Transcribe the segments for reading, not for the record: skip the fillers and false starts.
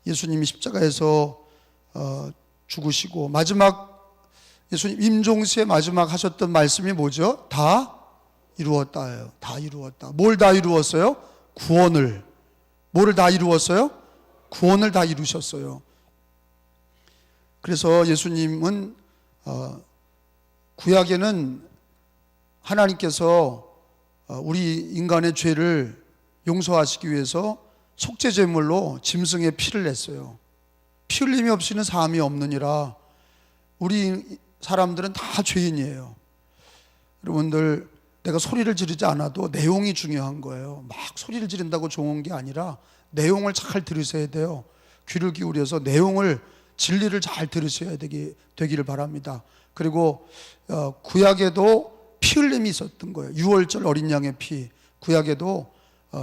예수님이 십자가에서 죽으시고 마지막 예수님 임종시에 마지막 하셨던 말씀이 뭐죠? 다 이루었다예요. 다 이루었다. 뭘 다 이루었어요? 구원을. 뭐를 다 이루었어요? 구원을 다 이루셨어요. 그래서 예수님은 구약에는 하나님께서 우리 인간의 죄를 용서하시기 위해서 속죄제물로 짐승의 피를 냈어요. 피 흘림이 없이는 사함이 없느니라. 우리 사람들은 다 죄인이에요. 여러분들, 내가 소리를 지르지 않아도 내용이 중요한 거예요. 막 소리를 지른다고 좋은 게 아니라 내용을 잘 들으셔야 돼요. 귀를 기울여서 내용을, 진리를 잘 들으셔야 되기를 바랍니다. 그리고 구약에도 피 흘림이 있었던 거예요. 유월절 어린 양의 피, 구약에도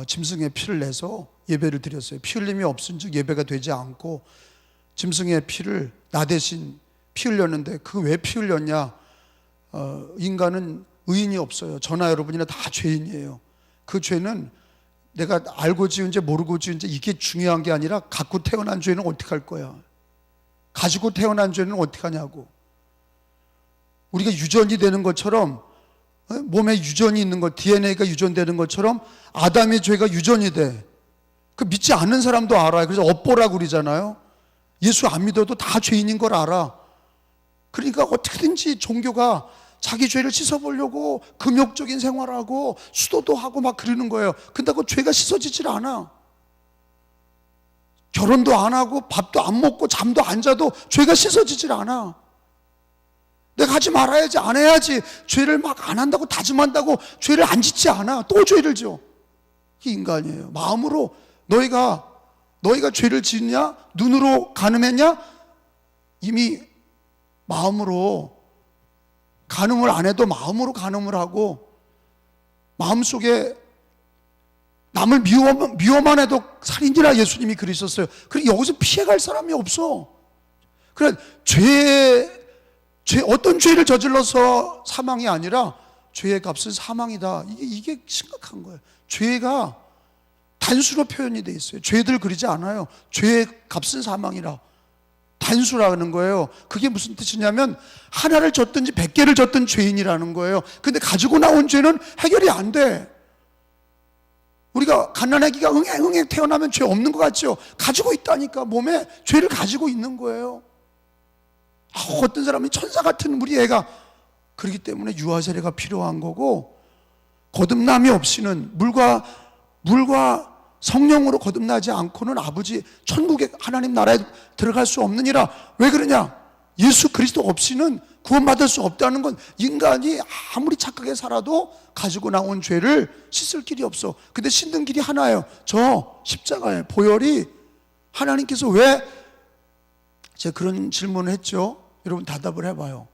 짐승의 피를 내서 예배를 드렸어요. 피 흘림이 없은즉 예배가 되지 않고 짐승의 피를 나 대신 피 흘렸는데, 그 왜 피 흘렸냐? 인간은 의인이 없어요. 저나 여러분이나 다 죄인이에요. 그 죄는 내가 알고 지은지 모르고 지은지 이게 중요한 게 아니라 갖고 태어난 죄는 어떻게 할 거야? 가지고 태어난 죄는 어떻게 하냐고. 우리가 유전이 되는 것처럼, 몸에 유전이 있는 것, DNA가 유전되는 것처럼 아담의 죄가 유전이 돼. 그 믿지 않는 사람도 알아요. 그래서 업보라고 그러잖아요. 예수 안 믿어도 다 죄인인 걸 알아. 그러니까 어떻게든지 종교가 자기 죄를 씻어보려고 금욕적인 생활하고 수도도 하고 막 그러는 거예요. 근데 그 죄가 씻어지질 않아. 결혼도 안 하고 밥도 안 먹고 잠도 안 자도 죄가 씻어지질 않아. 내가 하지 말아야지, 안 해야지, 죄를 막 안 한다고 다짐한다고 죄를 안 짓지 않아. 또 죄를 지어. 이게 인간이에요. 마음으로 너희가 죄를 짓냐? 눈으로 간음했냐? 이미 마음으로 간음을 안 해도 마음으로 간음을 하고, 마음속에 남을 미워만 해도 살인이라 예수님이 그러셨어요. 그리고 여기서 피해갈 사람이 없어. 그래, 어떤 죄를 저질러서 사망이 아니라 죄의 값은 사망이다. 이게 심각한 거예요. 죄가 단수로 표현이 돼 있어요. 죄들 그러지 않아요. 죄의 값은 사망이라. 단수라는 거예요. 그게 무슨 뜻이냐면 하나를 졌든지 100개를 졌든 죄인이라는 거예요. 근데 가지고 나온 죄는 해결이 안 돼. 우리가 갓난아기가 응애 태어나면 죄 없는 것 같죠? 가지고 있다니까. 몸에 죄를 가지고 있는 거예요. 어떤 사람이 천사 같은 우리 애가, 그렇기 때문에 유아 세례가 필요한 거고, 거듭남이 없이는 물과 성령으로 거듭나지 않고는 아버지 천국의 하나님 나라에 들어갈 수 없느니라. 왜 그러냐? 예수 그리스도 없이는 구원받을 수 없다는 건, 인간이 아무리 착하게 살아도 가지고 나온 죄를 씻을 길이 없어. 근데 씻는 길이 하나예요. 저 십자가의 보혈이. 하나님께서 왜, 제가 그런 질문을 했죠. 여러분 대답을 해봐요.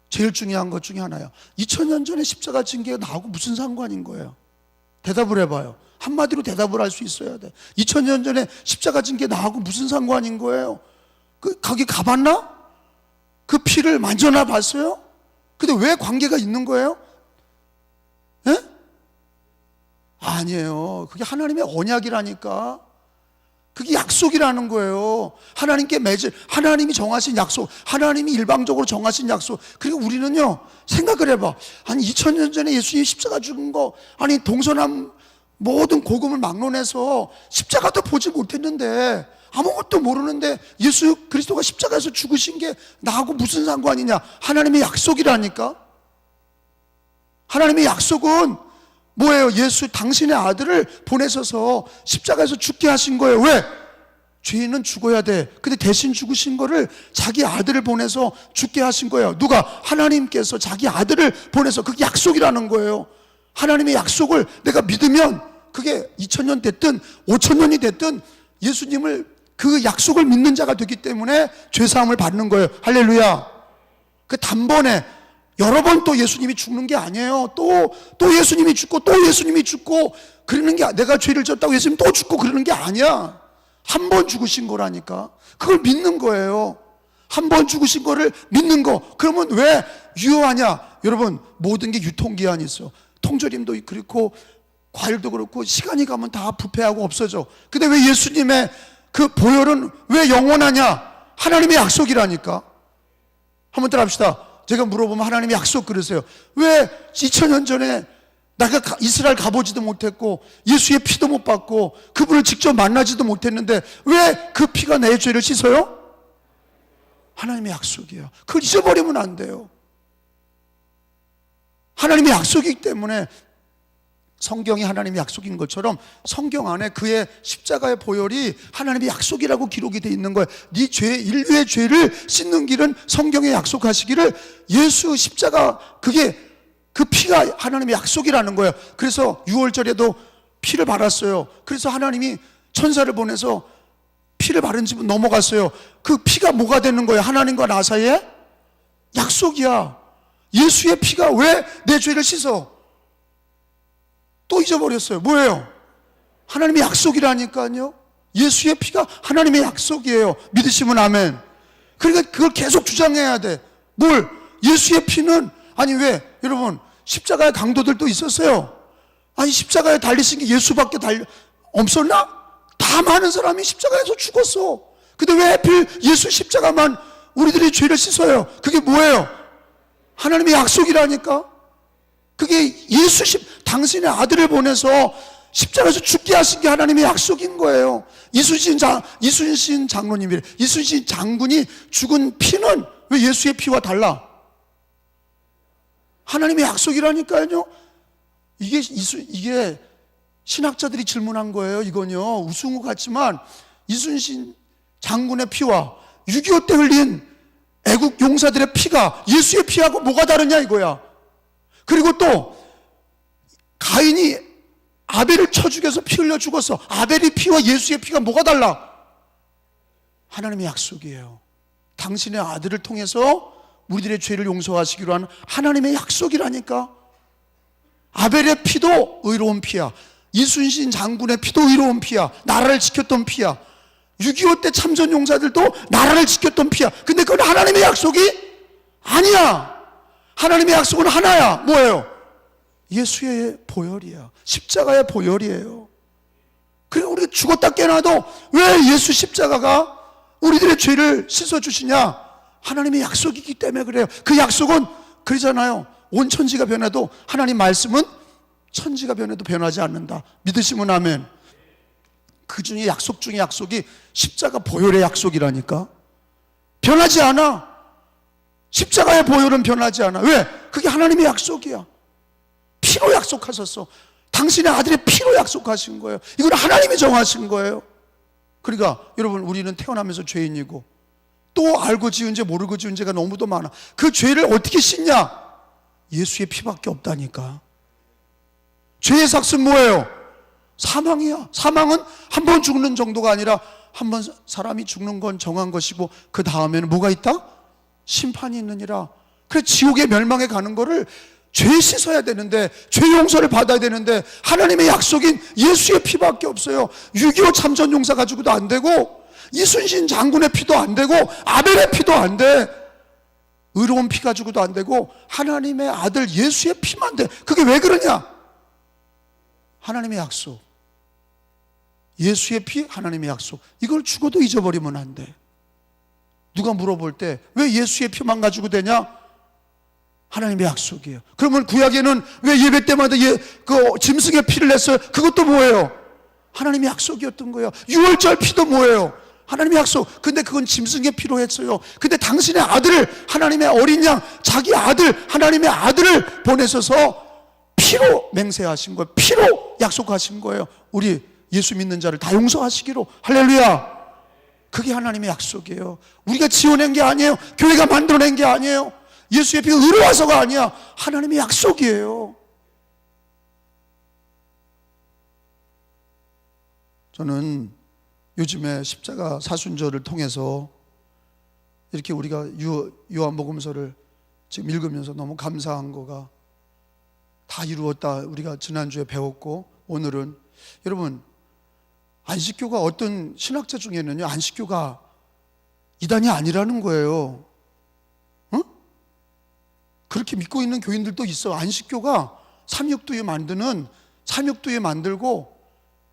제일 중요한 것 중에 하나예요. 2000년 전에 십자가 진 게 나하고 무슨 상관인 거예요? 대답을 해봐요. 한마디로 대답을 할 수 있어야 돼. 2000년 전에 십자가 진 게 나하고 무슨 상관인 거예요? 거기 가봤나? 그 피를 만져나 봤어요? 근데 왜 관계가 있는 거예요? 예? 아니에요. 그게 하나님의 언약이라니까. 그게 약속이라는 거예요. 하나님이 정하신 약속, 하나님이 일방적으로 정하신 약속. 그리고 우리는요, 생각을 해봐. 아니 2000년 전에 예수님이 십자가 죽은 거, 아니 동서남 모든 복음을 막론해서 십자가도 보지 못했는데, 아무것도 모르는데 예수 그리스도가 십자가에서 죽으신 게 나하고 무슨 상관이냐? 하나님의 약속이라니까. 하나님의 약속은 뭐예요? 예수 당신의 아들을 보내셔서 십자가에서 죽게 하신 거예요. 왜? 죄인은 죽어야 돼. 근데 대신 죽으신 거를 자기 아들을 보내서 죽게 하신 거예요. 누가? 하나님께서 자기 아들을 보내서. 그게 약속이라는 거예요. 하나님의 약속을 내가 믿으면, 그게 2000년 됐든 5000년이 됐든 예수님을, 그 약속을 믿는 자가 되기 때문에 죄사함을 받는 거예요. 할렐루야. 그 단번에 여러 번 또 예수님이 죽는 게 아니에요. 또 예수님이 죽고 또 예수님이 죽고 그러는 게, 내가 죄를 졌다고 예수님 또 죽고 그러는 게 아니야. 한 번 죽으신 거라니까. 그걸 믿는 거예요. 한 번 죽으신 거를 믿는 거. 그러면 왜 유효하냐? 여러분, 모든 게 유통기한이 있어. 통조림도 그렇고 과일도 그렇고 시간이 가면 다 부패하고 없어져. 근데 왜 예수님의 그 보혈은 왜 영원하냐? 하나님의 약속이라니까. 한번 따라합시다. 제가 물어보면 하나님이 약속 그러세요. 왜 2000년 전에 내가 이스라엘 가보지도 못했고 예수의 피도 못 받고 그분을 직접 만나지도 못했는데 왜 그 피가 내 죄를 씻어요? 하나님의 약속이에요. 그걸 잊어버리면 안 돼요. 하나님의 약속이기 때문에 성경이 하나님의 약속인 것처럼 성경 안에 그의 십자가의 보혈이 하나님의 약속이라고 기록이 되어 있는 거예요. 네 죄, 인류의 죄를 씻는 길은 성경에 약속하시기를 예수 십자가 그게 그 피가 하나님의 약속이라는 거예요. 그래서 6월절에도 피를 발랐어요. 그래서 하나님이 천사를 보내서 피를 바른 집은 넘어갔어요. 그 피가 뭐가 되는 거예요? 하나님과 나 사이에 약속이야. 예수의 피가 왜 내 죄를 씻어? 또 잊어버렸어요. 뭐예요? 하나님의 약속이라니까요. 예수의 피가 하나님의 약속이에요. 믿으시면 아멘. 그러니까 그걸 계속 주장해야 돼. 뭘? 예수의 피는, 아니 왜? 여러분, 십자가의 강도들도 있었어요. 아니 십자가에 달리신 게 예수밖에 없었나? 다 많은 사람이 십자가에서 죽었어. 근데 왜 하필 예수 십자가만 우리들의 죄를 씻어요? 그게 뭐예요? 하나님의 약속이라니까. 그게 당신의 아들을 보내서 십자가에서 죽게 하신 게 하나님의 약속인 거예요. 이순신 장로님이, 이순신 장군이 죽은 피는 왜 예수의 피와 달라? 하나님의 약속이라니까요. 이게 신학자들이 질문한 거예요. 이건요, 우스운 것 같지만 이순신 장군의 피와 6.25 때 흘린 애국 용사들의 피가 예수의 피하고 뭐가 다르냐 이거야. 그리고 또 가인이 아벨을 쳐 죽여서 피 흘려 죽었어. 아벨의 피와 예수의 피가 뭐가 달라? 하나님의 약속이에요. 당신의 아들을 통해서 우리들의 죄를 용서하시기로 한 하나님의 약속이라니까. 아벨의 피도 의로운 피야. 이순신 장군의 피도 의로운 피야. 나라를 지켰던 피야. 6.25 때 참전 용사들도 나라를 지켰던 피야. 근데 그건 하나님의 약속이 아니야. 하나님의 약속은 하나야. 뭐예요? 예수의 보혈이야. 십자가의 보혈이에요. 그리고 우리가 죽었다 깨어나도 왜 예수 십자가가 우리들의 죄를 씻어주시냐? 하나님의 약속이기 때문에 그래요. 그 약속은 그러잖아요. 온 천지가 변해도 하나님 말씀은 천지가 변해도 변하지 않는다. 믿으시면 아멘. 그 중에 약속 중에 약속이 십자가 보혈의 약속이라니까. 변하지 않아. 십자가의 보혈은 변하지 않아. 왜? 그게 하나님의 약속이야. 피로 약속하셨어. 당신의 아들의 피로 약속하신 거예요. 이건 하나님이 정하신 거예요. 그러니까 여러분, 우리는 태어나면서 죄인이고 또 알고 지은 죄 모르고 지은 죄가 너무도 많아. 그 죄를 어떻게 씻냐? 예수의 피밖에 없다니까. 죄의 삭은 뭐예요? 사망이야. 사망은 한 번 죽는 정도가 아니라 한 번 사람이 죽는 건 정한 것이고 그 다음에는 뭐가 있다? 심판이 있느니라. 그래 지옥의 멸망에 가는 거를 죄 씻어야 되는데, 죄 용서를 받아야 되는데 하나님의 약속인 예수의 피밖에 없어요. 6.25 참전용사 가지고도 안 되고 이순신 장군의 피도 안 되고 아벨의 피도 안 돼. 의로운 피 가지고도 안 되고 하나님의 아들 예수의 피만 돼. 그게 왜 그러냐? 하나님의 약속. 예수의 피, 하나님의 약속. 이걸 죽어도 잊어버리면 안 돼. 누가 물어볼 때 왜 예수의 피만 가지고 되냐? 하나님의 약속이에요. 그러면 구약에는 왜 예배 때마다 그 짐승의 피를 냈어요? 그것도 뭐예요? 하나님의 약속이었던 거예요. 6월절 피도 뭐예요? 하나님의 약속. 근데 그건 짐승의 피로 했어요. 근데 당신의 아들을, 하나님의 어린 양, 자기 아들, 하나님의 아들을 보내셔서 피로 맹세하신 거예요. 피로 약속하신 거예요. 우리 예수 믿는 자를 다 용서하시기로. 할렐루야. 그게 하나님의 약속이에요. 우리가 지어낸 게 아니에요. 교회가 만들어낸 게 아니에요. 예수의 피가 의로워서가 아니야. 하나님의 약속이에요. 저는 요즘에 십자가 사순절을 통해서 이렇게 우리가 요한복음서를 지금 읽으면서 너무 감사한 거가 다 이루었다. 우리가 지난주에 배웠고, 오늘은 여러분, 안식교가 어떤 신학자 중에는요, 안식교가 이단이 아니라는 거예요. 그렇게 믿고 있는 교인들도 있어. 안식교가 삼육두에 만들고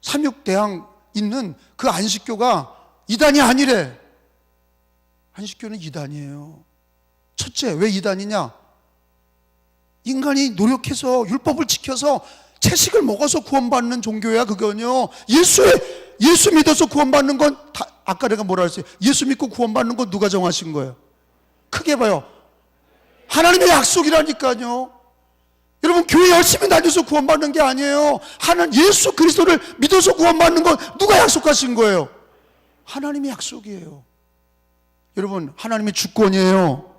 삼육대왕 있는 그 안식교가 이단이 아니래. 안식교는 이단이에요. 첫째, 왜 이단이냐? 인간이 노력해서 율법을 지켜서 채식을 먹어서 구원받는 종교야. 그건요, 예수 믿어서 구원받는 건 다, 아까 내가 뭐라 했어요? 예수 믿고 구원받는 건 누가 정하신 거예요? 크게 봐요. 하나님의 약속이라니까요. 여러분, 교회 열심히 다녀서 구원받는 게 아니에요. 예수 그리스도를 믿어서 구원받는 건 누가 약속하신 거예요? 하나님의 약속이에요. 여러분, 하나님의 주권이에요.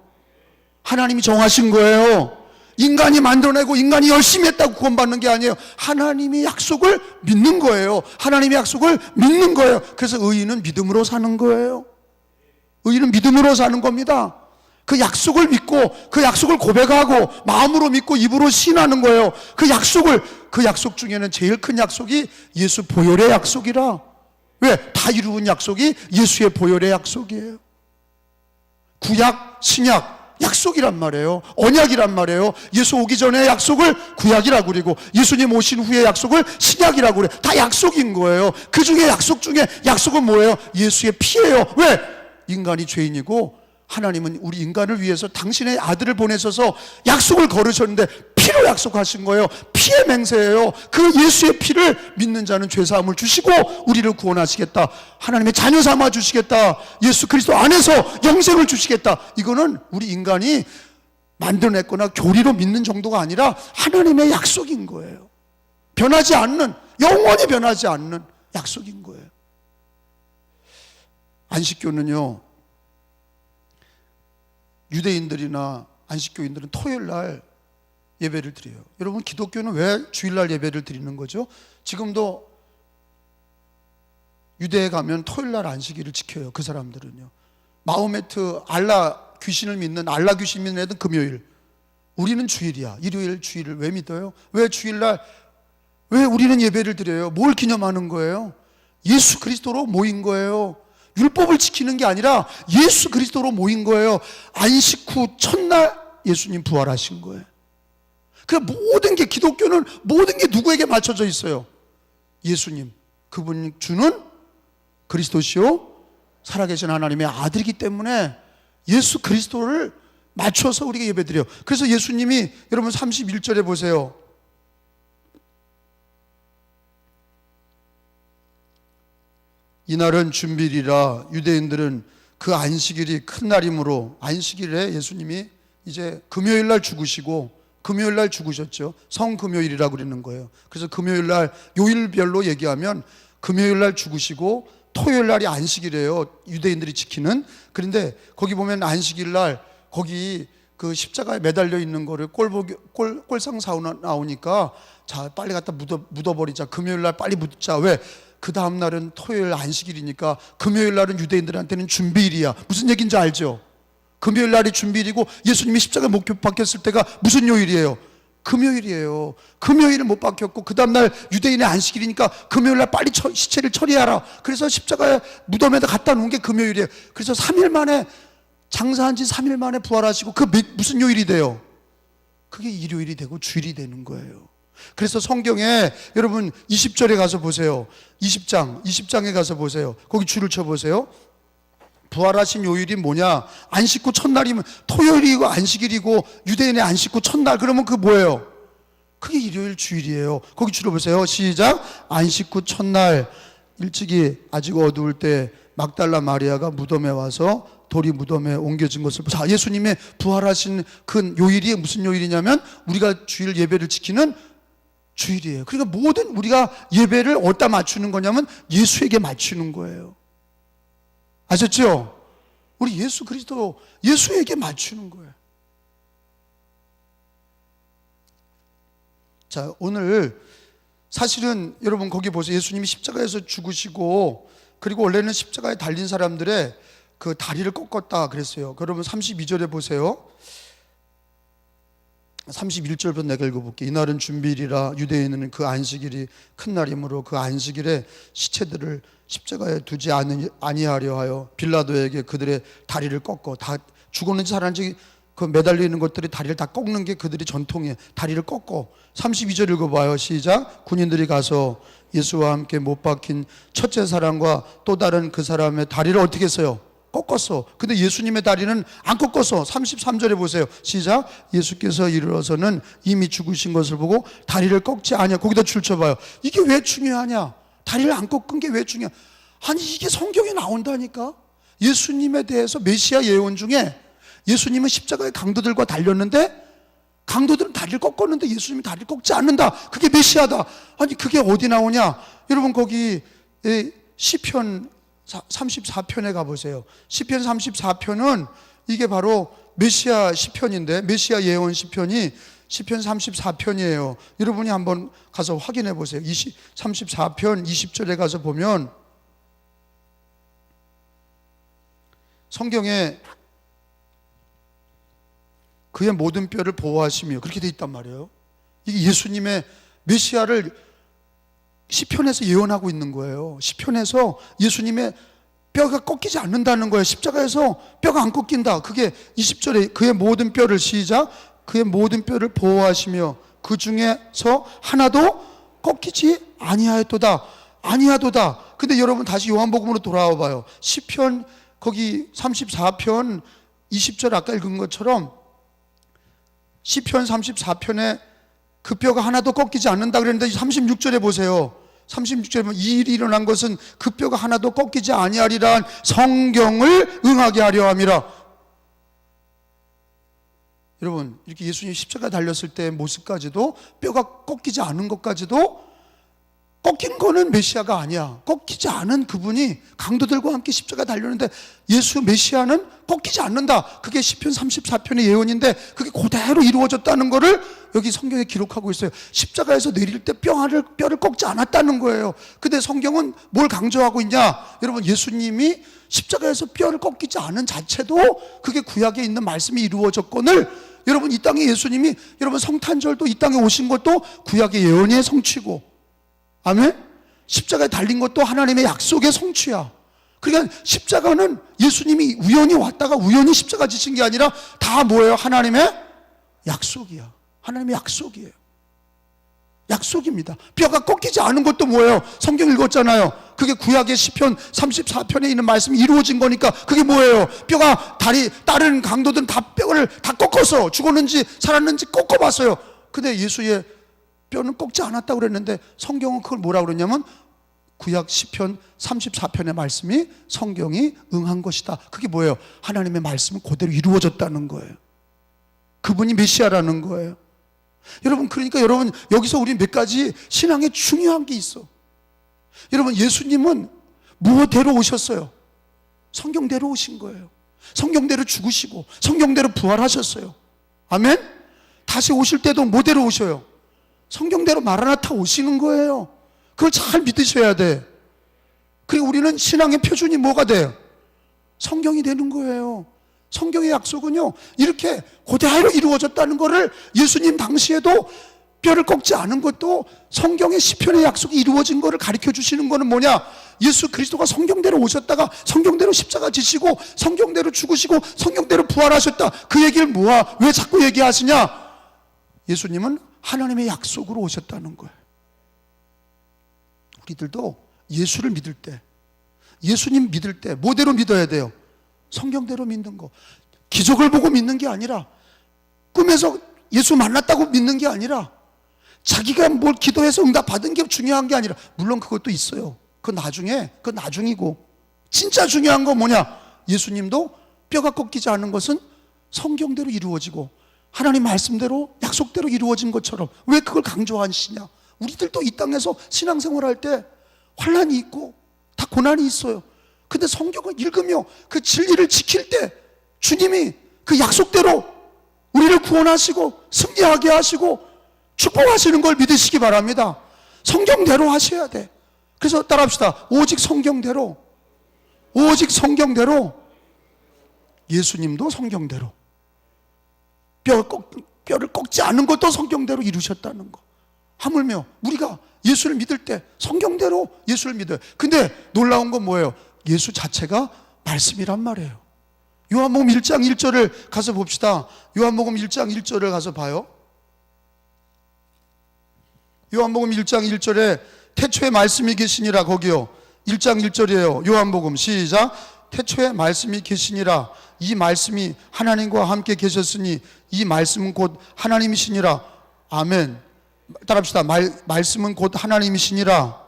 하나님이 정하신 거예요. 인간이 만들어내고 인간이 열심히 했다고 구원받는 게 아니에요. 하나님의 약속을 믿는 거예요. 하나님의 약속을 믿는 거예요. 그래서 의인은 믿음으로 사는 거예요. 의인은 믿음으로 사는 겁니다. 그 약속을 믿고 그 약속을 고백하고 마음으로 믿고 입으로 신하는 거예요. 그 약속 중에는 제일 큰 약속이 예수 보혈의 약속이라. 왜? 다 이루은 약속이 예수의 보혈의 약속이에요. 구약, 신약 약속이란 말이에요. 언약이란 말이에요. 예수 오기 전에 약속을 구약이라고 그리고 예수님 오신 후에 약속을 신약이라고 그래. 다 약속인 거예요. 그 중에 약속 중에 약속은 뭐예요? 예수의 피예요. 왜? 인간이 죄인이고 하나님은 우리 인간을 위해서 당신의 아들을 보내셔서 약속을 걸으셨는데 피로 약속하신 거예요. 피의 맹세예요. 그 예수의 피를 믿는 자는 죄사함을 주시고 우리를 구원하시겠다. 하나님의 자녀 삼아 주시겠다. 예수 그리스도 안에서 영생을 주시겠다. 이거는 우리 인간이 만들어냈거나 교리로 믿는 정도가 아니라 하나님의 약속인 거예요. 변하지 않는, 영원히 변하지 않는 약속인 거예요. 안식교는요, 유대인들이나 안식교인들은 토요일 날 예배를 드려요. 여러분, 기독교는 왜 주일날 예배를 드리는 거죠? 지금도 유대에 가면 토요일 날 안식일을 지켜요. 그 사람들은요. 마호메트 알라 귀신을 믿는, 알라 귀신 믿는 애들은 금요일, 우리는 주일이야. 일요일, 주일을 왜 믿어요? 왜 주일날, 왜 우리는 예배를 드려요? 뭘 기념하는 거예요? 예수 그리스도로 모인 거예요. 율법을 지키는 게 아니라 예수 그리스도로 모인 거예요. 안식 후 첫날 예수님 부활하신 거예요. 그러니까 모든 게, 기독교는 모든 게 누구에게 맞춰져 있어요? 예수님, 그분이 주는 그리스도시요 살아계신 하나님의 아들이기 때문에 예수 그리스도를 맞춰서 우리가 예배드려요. 그래서 예수님이, 여러분 31절에 보세요. 이날은 준비일이라 유대인들은 그 안식일이 큰 날이므로, 안식일에 예수님이 이제 금요일날 죽으시고, 금요일날 죽으셨죠. 성금요일이라고 그러는 거예요. 그래서 금요일날, 요일별로 얘기하면 금요일날 죽으시고 토요일날이 안식일이에요. 유대인들이 지키는. 그런데 거기 보면 안식일날 거기 그 십자가에 매달려 있는 거를 꼴상 사우 나오니까, 자 빨리 갖다 묻어버리자. 금요일날 빨리 묻자. 왜? 그 다음날은 토요일 안식일이니까 금요일날은 유대인들한테는 준비일이야. 무슨 얘기인지 알죠? 금요일날이 준비일이고 예수님이 십자가에 못 박혔을 때가 무슨 요일이에요? 금요일이에요. 금요일을 못 박혔고 그 다음날 유대인의 안식일이니까 금요일날 빨리 시체를 처리하라. 그래서 십자가에 무덤에다 갖다 놓은 게 금요일이에요. 그래서 3일 만에, 장사한 지 3일 만에 부활하시고, 그 무슨 요일이 돼요? 그게 일요일이 되고 주일이 되는 거예요. 그래서 성경에 여러분 20절에 가서 보세요. 20장에 가서 보세요. 거기 줄을 쳐보세요. 부활하신 요일이 뭐냐? 안식 후 첫날이면 토요일이고 안식일이고 유대인의 안식 후 첫날, 그러면 그 뭐예요? 그게 일요일 주일이에요. 거기 줄을 보세요. 시작. 안식 후 첫날 일찍이 아직 어두울 때 막달라 마리아가 무덤에 와서 돌이 무덤에 옮겨진 것을, 자, 예수님의 부활하신 그 요일이 무슨 요일이냐면 우리가 주일 예배를 지키는 주일이에요. 그러니까 모든 우리가 예배를 어디다 맞추는 거냐면 예수에게 맞추는 거예요. 아셨죠? 우리 예수 그리스도, 예수에게 맞추는 거예요. 자, 오늘 사실은 여러분 거기 보세요. 예수님이 십자가에서 죽으시고, 그리고 원래는 십자가에 달린 사람들의 그 다리를 꺾었다 그랬어요. 여러분 32절에 보세요. 31절부터 내가 읽어볼게요. 이날은 준비일이라 유대인은 그 안식일이 큰 날이므로 그 안식일에 시체들을 십자가에 두지 아니하려 하여 빌라도에게 그들의 다리를 꺾어, 다 죽었는지 살았는지 그 매달리는 것들이 다리를 다 꺾는 게 그들이 전통이에요. 다리를 꺾고. 32절 읽어봐요. 시작. 군인들이 가서 예수와 함께 못 박힌 첫째 사람과 또 다른 그 사람의 다리를 어떻게 했어요? 꺾었어. 근데 예수님의 다리는 안 꺾었어. 33절에 보세요. 시작. 예수께서 이르러서는 이미 죽으신 것을 보고 다리를 꺾지 아니하. 거기다 줄쳐봐요. 이게 왜 중요하냐? 다리를 안 꺾은 게 왜 중요하냐? 아니 이게 성경에 나온다니까. 예수님에 대해서 메시아 예언 중에 예수님은 십자가의 강도들과 달렸는데 강도들은 다리를 꺾었는데 예수님이 다리를 꺾지 않는다. 그게 메시아다. 아니 그게 어디 나오냐? 여러분 거기 시편 34편에 가보세요. 시편 34편은 이게 바로 메시아 시편인데 메시아 예언 시편이 시편 34편이에요. 여러분이 한번 가서 확인해 보세요. 34편 20절에 가서 보면 성경에 그의 모든 뼈를 보호하시며 그렇게 돼 있단 말이에요. 이게 예수님의 메시아를 시편에서 예언하고 있는 거예요. 시편에서 예수님의 뼈가 꺾이지 않는다는 거예요. 십자가에서 뼈가 안 꺾인다. 그게 20절에 그의 모든 뼈를 시작. 그의 모든 뼈를 보호하시며 그 중에서 하나도 꺾이지 아니하였도다. 아니하도다. 근데 여러분 다시 요한복음으로 돌아와 봐요. 시편 거기 34편 20절 아까 읽은 것처럼 시편 34편에 그 뼈가 하나도 꺾이지 않는다 그랬는데 36절에 보세요. 36절에 보면 이 일이 일어난 것은 그 뼈가 하나도 꺾이지 아니하리라 성경을 응하게 하려 함이라. 여러분 이렇게 예수님이 십자가에 달렸을 때의 모습까지도 뼈가 꺾이지 않은 것까지도 꺾인 거는 메시아가 아니야. 꺾이지 않은 그분이 강도들과 함께 십자가에 달렸는데 예수 메시아는 꺾이지 않는다. 그게 시편 34편의 예언인데 그게 그대로 이루어졌다는 거를 여기 성경에 기록하고 있어요. 십자가에서 내릴 때 뼈를 꺾지 않았다는 거예요. 근데 성경은 뭘 강조하고 있냐? 여러분 예수님이 십자가에서 뼈를 꺾이지 않은 자체도 그게 구약에 있는 말씀이 이루어졌건을 여러분 이 땅에 예수님이 여러분 성탄절도 이 땅에 오신 것도 구약의 예언의 성취고 아멘? 십자가에 달린 것도 하나님의 약속의 성취야. 그러니까 십자가는 예수님이 우연히 왔다가 우연히 십자가 지신 게 아니라 다 뭐예요? 하나님의 약속이야. 하나님의 약속이에요. 약속입니다. 뼈가 꺾이지 않은 것도 뭐예요? 성경 읽었잖아요. 그게 구약의 시편 34편에 있는 말씀이 이루어진 거니까 그게 뭐예요? 뼈가 다른 강도들은 다 뼈를 다 꺾어서 죽었는지 살았는지 꺾어봤어요. 근데 예수의 뼈는 꺾지 않았다고 그랬는데 성경은 그걸 뭐라고 그랬냐면 구약 시편 34편의 말씀이 성경이 응한 것이다. 그게 뭐예요? 하나님의 말씀은 그대로 이루어졌다는 거예요. 그분이 메시아라는 거예요. 여러분 그러니까 여러분 여기서 우리 몇 가지 신앙에 중요한 게 있어. 여러분 예수님은 무엇대로 오셨어요? 성경대로 오신 거예요. 성경대로 죽으시고 성경대로 부활하셨어요. 아멘? 다시 오실 때도 뭐대로 오셔요? 성경대로 마라나타 오시는 거예요. 그걸 잘 믿으셔야 돼. 그리고 우리는 신앙의 표준이 뭐가 돼요? 성경이 되는 거예요. 성경의 약속은요 이렇게 그대로 이루어졌다는 거를 예수님 당시에도 뼈를 꺾지 않은 것도 성경의 시편의 약속이 이루어진 거를 가르쳐 주시는 거는 뭐냐? 예수 그리스도가 성경대로 오셨다가 성경대로 십자가 지시고 성경대로 죽으시고 성경대로 부활하셨다. 그 얘기를 왜 자꾸 얘기하시냐? 예수님은 하나님의 약속으로 오셨다는 거예요. 우리들도 예수를 믿을 때 예수님 믿을 때 뭐대로 믿어야 돼요? 성경대로 믿는 거. 기적을 보고 믿는 게 아니라 꿈에서 예수 만났다고 믿는 게 아니라 자기가 뭘 기도해서 응답 받은 게 중요한 게 아니라 물론 그것도 있어요. 그건 나중이고 진짜 중요한 건 뭐냐? 예수님도 뼈가 꺾이지 않은 것은 성경대로 이루어지고 하나님 말씀대로 약속대로 이루어진 것처럼 왜 그걸 강조하시냐? 우리들도 이 땅에서 신앙생활할 때 환난이 있고 다 고난이 있어요. 근데 성경을 읽으며 그 진리를 지킬 때 주님이 그 약속대로 우리를 구원하시고 승리하게 하시고 축복하시는 걸 믿으시기 바랍니다. 성경대로 하셔야 돼. 그래서 따라합시다. 오직 성경대로 예수님도 성경대로 뼈를 꺾지 않은 것도 성경대로 이루셨다는 거. 하물며 우리가 예수를 믿을 때 성경대로 예수를 믿어요. 근데 놀라운 건 뭐예요? 예수 자체가 말씀이란 말이에요. 요한복음 1장 1절을 가서 봅시다. 요한복음 1장 1절을 가서 봐요. 요한복음 1장 1절에 태초에 말씀이 계시니라, 거기요. 1장 1절이에요. 요한복음 시작. 태초에 말씀이 계시니라. 이 말씀이 하나님과 함께 계셨으니 이 말씀은 곧 하나님이시니라. 아멘. 따라합시다. 말씀은 곧 하나님이시니라.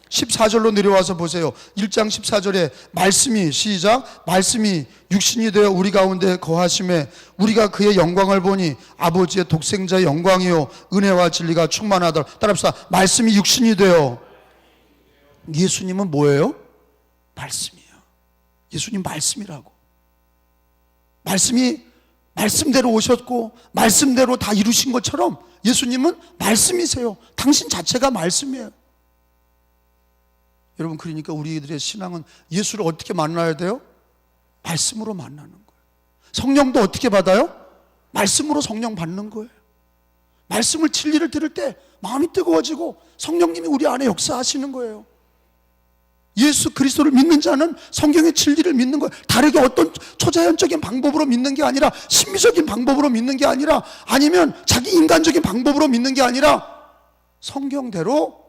14절로 내려와서 보세요. 1장 14절에 말씀이 시작. 말씀이 육신이 되어 우리 가운데 거하심에 우리가 그의 영광을 보니 아버지의 독생자의 영광이요 은혜와 진리가 충만하더라. 따라합시다. 말씀이 육신이 되어. 예수님은 뭐예요? 말씀이에요. 예수님 말씀이라고. 말씀이 말씀대로 오셨고 말씀대로 다 이루신 것처럼 예수님은 말씀이세요. 당신 자체가 말씀이에요. 여러분, 그러니까 우리들의 신앙은 예수를 어떻게 만나야 돼요? 말씀으로 만나는 거예요. 성령도 어떻게 받아요? 말씀으로 성령 받는 거예요. 말씀을 진리를 들을 때 마음이 뜨거워지고 성령님이 우리 안에 역사하시는 거예요. 예수 그리스도를 믿는 자는 성경의 진리를 믿는 거예요. 다르게 어떤 초자연적인 방법으로 믿는 게 아니라, 심미적인 방법으로 믿는 게 아니라, 아니면 자기 인간적인 방법으로 믿는 게 아니라 성경대로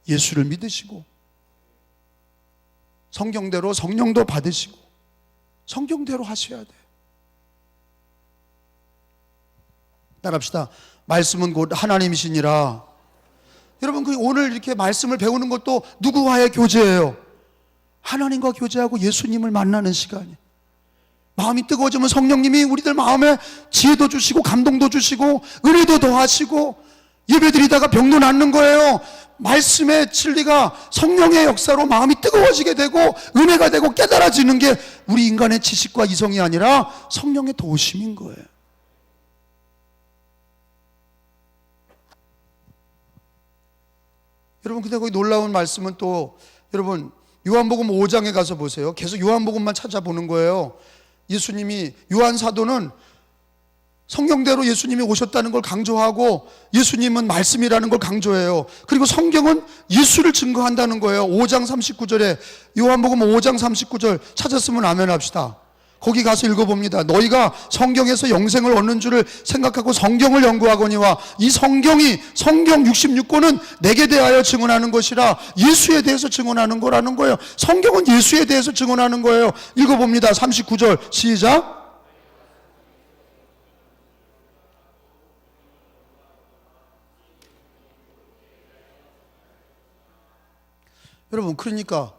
예수를 믿으시고 성경대로 성령도 받으시고 성경대로 하셔야 돼요. 따라합시다. 말씀은 곧 하나님이시니라. 여러분, 오늘 이렇게 말씀을 배우는 것도 누구와의 교제예요? 하나님과 교제하고 예수님을 만나는 시간이에요. 마음이 뜨거워지면 성령님이 우리들 마음에 지혜도 주시고 감동도 주시고 은혜도 더하시고 예배드리다가 병도 낫는 거예요. 말씀의 진리가 성령의 역사로 마음이 뜨거워지게 되고 은혜가 되고 깨달아지는 게 우리 인간의 지식과 이성이 아니라 성령의 도우심인 거예요. 여러분, 근데 거기 놀라운 말씀은 또, 여러분, 요한복음 5장에 가서 보세요. 계속 요한복음만 찾아보는 거예요. 예수님이, 요한 사도는 성경대로 예수님이 오셨다는 걸 강조하고 예수님은 말씀이라는 걸 강조해요. 그리고 성경은 예수를 증거한다는 거예요. 5장 39절에, 요한복음 5장 39절 찾았으면 아멘 합시다. 거기 가서 읽어봅니다. 너희가 성경에서 영생을 얻는 줄을 생각하고 성경을 연구하거니와 이 성경이, 성경 66권은 내게 대하여 증언하는 것이라. 예수에 대해서 증언하는 거라는 거예요. 성경은 예수에 대해서 증언하는 거예요. 읽어봅니다. 39절 시작. 여러분, 그러니까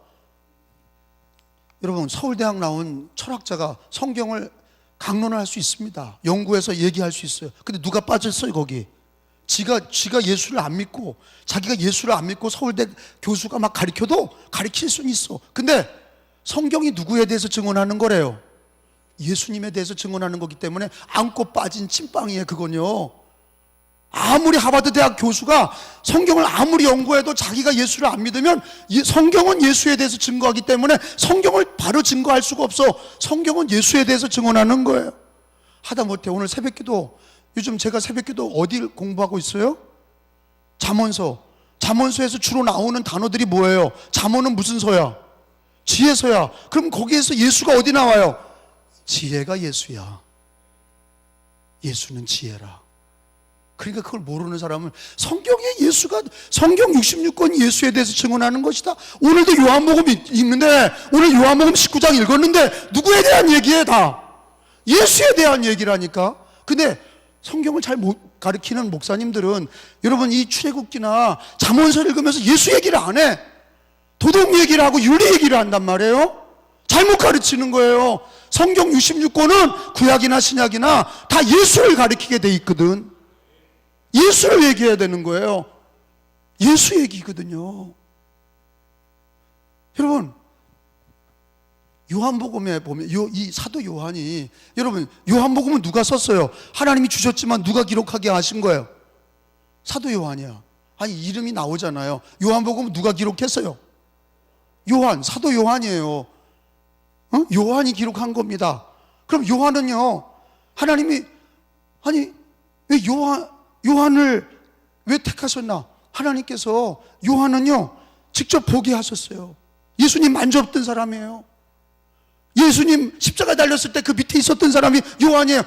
여러분, 서울대학 나온 철학자가 성경을 강론을 할 수 있습니다. 연구해서 얘기할 수 있어요. 근데 누가 빠졌어요, 거기? 지가 예수를 안 믿고, 자기가 예수를 안 믿고 서울대 교수가 막 가르쳐도 가르칠 수는 있어. 근데 성경이 누구에 대해서 증언하는 거래요? 예수님에 대해서 증언하는 거기 때문에 안고 빠진 찐빵이에요, 그건요. 아무리 하버드 대학 교수가 성경을 아무리 연구해도 자기가 예수를 안 믿으면, 성경은 예수에 대해서 증거하기 때문에 성경을 바로 증거할 수가 없어. 성경은 예수에 대해서 증언하는 거예요. 하다못해 오늘 새벽기도, 요즘 제가 새벽기도 어딜 공부하고 있어요? 잠언서. 잠언서에서 주로 나오는 단어들이 뭐예요? 잠언은 무슨 서야? 지혜서야. 그럼 거기에서 예수가 어디 나와요? 지혜가 예수야. 예수는 지혜라. 그러니까 그걸 모르는 사람은 성경에 예수가, 성경 66권이 예수에 대해서 증언하는 것이다. 오늘도 요한복음 읽는데, 오늘 요한복음 19장 읽었는데 누구에 대한 얘기예요? 다 예수에 대한 얘기라니까. 근데 성경을 잘 못 가르치는 목사님들은, 여러분, 이 출애굽기나 잠언서를 읽으면서 예수 얘기를 안 해. 도덕 얘기를 하고 윤리 얘기를 한단 말이에요. 잘못 가르치는 거예요. 성경 66권은 구약이나 신약이나 다 예수를 가르치게 돼 있거든. 예수를 얘기해야 되는 거예요. 예수 얘기거든요. 여러분, 요한복음에 보면 이 사도 요한이, 여러분, 요한복음은 누가 썼어요? 하나님이 주셨지만 누가 기록하게 하신 거예요? 사도 요한이야. 아니, 이름이 나오잖아요. 요한복음은 누가 기록했어요? 요한, 사도 요한이에요. 요한이 기록한 겁니다. 그럼 요한은요, 하나님이, 아니, 왜 요한을 왜 택하셨나? 하나님께서 요한은요, 직접 보게 하셨어요. 예수님 만졌던 사람이에요. 예수님 십자가에 달렸을 때 그 밑에 있었던 사람이 요한이에요.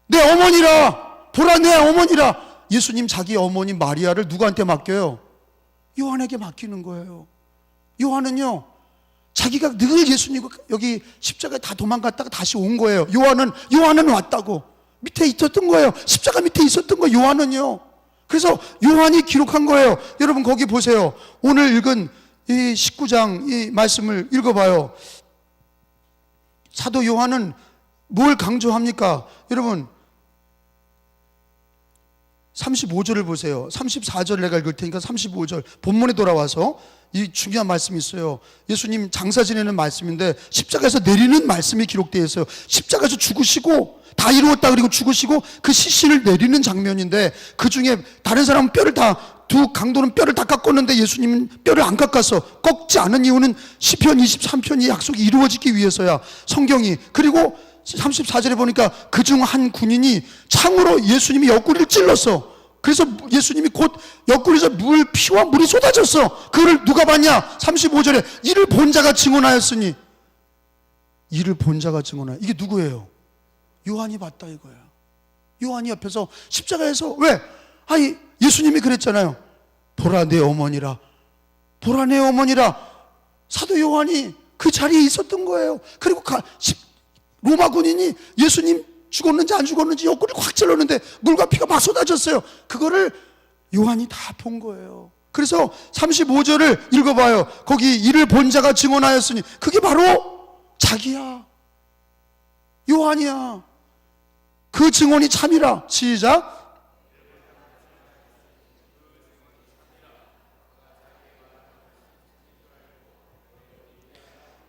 내 어머니라, 보라 내 어머니라. 예수님 자기 어머니 마리아를 누구한테 맡겨요? 요한에게 맡기는 거예요. 요한은요, 자기가 늘 예수님 여기 십자가에 다 도망갔다가 다시 온 거예요. 요한은 왔다고. 밑에 있었던 거예요. 십자가 밑에 있었던 거 요한은요. 그래서 요한이 기록한 거예요. 여러분 거기 보세요. 오늘 읽은 이 19장 이 말씀을 읽어봐요. 사도 요한은 뭘 강조합니까? 여러분 35절을 보세요. 34절 내가 읽을 테니까 35절 본문에 돌아와서 이 중요한 말씀이 있어요. 예수님 장사 지내는 말씀인데 십자가에서 내리는 말씀이 기록되어 있어요. 십자가에서 죽으시고 다 이루었다 그리고 죽으시고 그 시신을 내리는 장면인데, 그 중에 다른 사람은 뼈를 두 강도는 뼈를 다 깎았는데 예수님은 뼈를 안 깎았어. 꺾지 않은 이유는 시편 23편이 약속이 이루어지기 위해서야. 성경이. 그리고 34절에 보니까 그중 한 군인이 창으로 예수님이 옆구리를 찔렀어. 그래서 예수님이 곧 옆구리에서 피와 물이 쏟아졌어. 그걸 누가 봤냐? 35절에 이를 본 자가 증언하였으니. 이를 본 자가 증언하여. 이게 누구예요? 요한이 봤다 이거야. 요한이 옆에서 십자가에서. 왜? 아니 예수님이 그랬잖아요. 보라 내 어머니라, 보라 내 어머니라. 사도 요한이 그 자리에 있었던 거예요. 그리고 로마 군인이 예수님 죽었는지 안 죽었는지 옆구리를 확 찔렀는데 물과 피가 막 쏟아졌어요. 그거를 요한이 다 본 거예요. 그래서 35절을 읽어봐요. 거기 이를 본 자가 증언하였으니. 그게 바로 자기야, 요한이야. 그 증언이 참이라. 시작.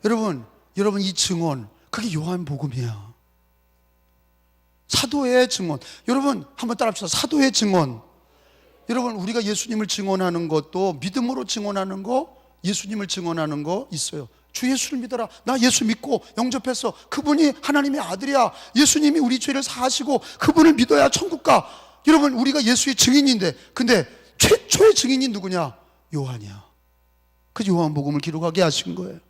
여러분 이 증언, 그게 요한복음이야. 사도의 증언. 여러분 한번 따라합시다. 사도의 증언. 여러분 우리가 예수님을 증언하는 것도 믿음으로 증언하는 거, 예수님을 증언하는 거 있어요. 주 예수를 믿어라. 나 예수 믿고 영접했어. 그분이 하나님의 아들이야. 예수님이 우리 죄를 사하시고 그분을 믿어야 천국 가. 여러분 우리가 예수의 증인인데, 근데 최초의 증인이 누구냐? 요한이야. 그 요한복음을 기록하게 하신 거예요.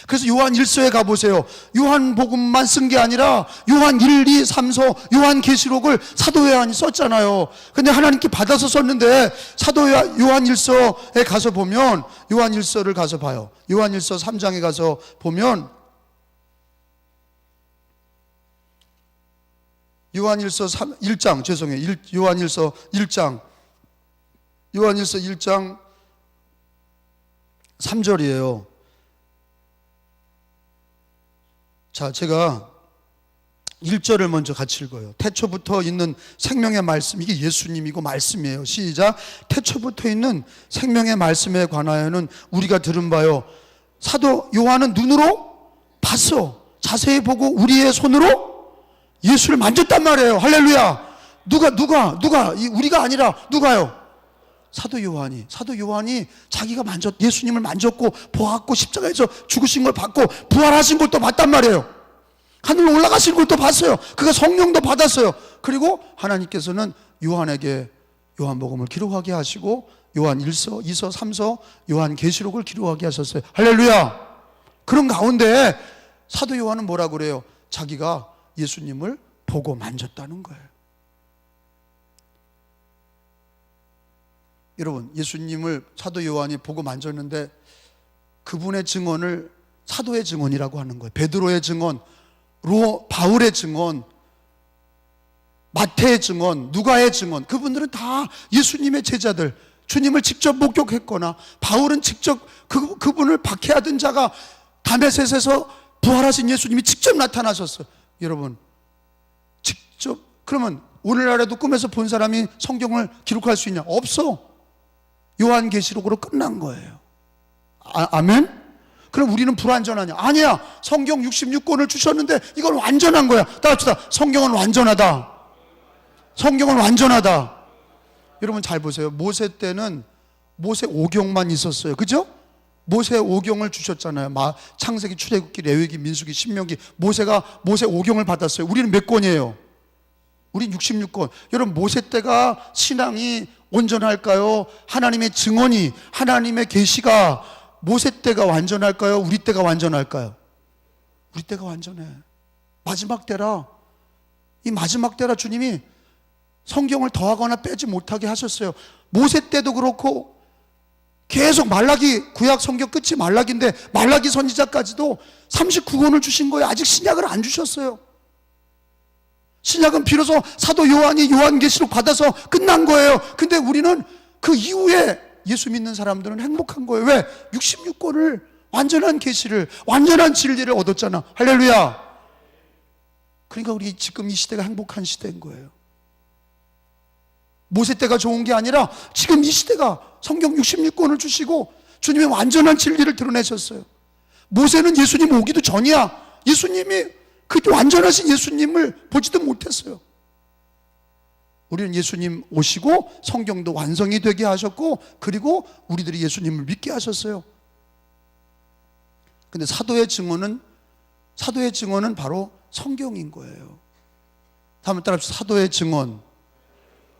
그래서 요한 1서에 가보세요. 요한복음만 쓴 게 아니라 요한 1, 2, 3서 요한계시록을 사도 요한이 썼잖아요. 근데 하나님께 받아서 썼는데 사도 요한 1서에 가서 보면, 요한 1서를 가서 봐요. 요한 1서 3장에 가서 보면 요한 1서 1장 죄송해요. 요한 1서 1장 요한 1서 1장 3절이에요. 자, 제가 1절을 먼저 같이 읽어요. 태초부터 있는 생명의 말씀, 이게 예수님이고 말씀이에요. 시작. 태초부터 있는 생명의 말씀에 관하여는 우리가 들은 바요. 사도 요한은 눈으로 봤어. 자세히 보고 우리의 손으로 예수를 만졌단 말이에요. 할렐루야. 누가 우리가 아니라 누가요? 사도 요한이 자기가 예수님을 만졌고 보았고 십자가에서 죽으신 걸 봤고 부활하신 것도 봤단 말이에요. 하늘로 올라가신 것도 봤어요. 그가 성령도 받았어요. 그리고 하나님께서는 요한에게 요한복음을 기록하게 하시고 요한 1서, 2서, 3서, 요한계시록을 기록하게 하셨어요. 할렐루야. 그런 가운데 사도 요한은 뭐라고 그래요? 자기가 예수님을 보고 만졌다는 거예요. 여러분 예수님을 사도 요한이 보고 만졌는데 그분의 증언을 사도의 증언이라고 하는 거예요. 베드로의 증언, 바울의 증언, 마태의 증언, 누가의 증언, 그분들은 다 예수님의 제자들, 주님을 직접 목격했거나, 바울은 직접 그분을 박해하던 자가 다메섹에서 부활하신 예수님이 직접 나타나셨어요. 여러분 직접. 그러면 오늘날에도 꿈에서 본 사람이 성경을 기록할 수 있냐? 없어. 요한계시록으로 끝난 거예요. 아멘? 그럼 우리는 불완전하냐? 아니야. 성경 66권을 주셨는데 이건 완전한 거야. 따라합시다. 성경은 완전하다. 성경은 완전하다. 여러분 잘 보세요. 모세 때는 모세 오경만 있었어요. 그죠? 모세 오경을 주셨잖아요. 창세기, 출애굽기, 레위기, 민수기, 신명기. 모세가 모세 오경을 받았어요. 우리는 몇 권이에요? 우린 66권. 여러분 모세 때가 신앙이 온전할까요? 하나님의 증언이, 하나님의 계시가 모세 때가 완전할까요? 우리 때가 완전할까요? 우리 때가 완전해. 마지막 때라. 이 마지막 때라 주님이 성경을 더하거나 빼지 못하게 하셨어요. 모세 때도 그렇고 계속 말라기, 구약 성경 끝이 말라기인데 말라기 선지자까지도 39권을 주신 거예요. 아직 신약을 안 주셨어요. 신약은 비로소 사도 요한이 요한계시록 받아서 끝난 거예요. 근데 우리는 그 이후에 예수 믿는 사람들은 행복한 거예요. 왜? 66권을, 완전한 계시를, 완전한 진리를 얻었잖아. 할렐루야. 그러니까 우리 지금 이 시대가 행복한 시대인 거예요. 모세 때가 좋은 게 아니라 지금 이 시대가 성경 66권을 주시고 주님의 완전한 진리를 드러내셨어요. 모세는 예수님 오기도 전이야. 예수님이 그 완전하신 예수님을 보지도 못했어요. 우리는 예수님 오시고 성경도 완성이 되게 하셨고, 그리고 우리들이 예수님을 믿게 하셨어요. 근데 사도의 증언은 바로 성경인 거예요. 다음에 따라합시다. 사도의 증언.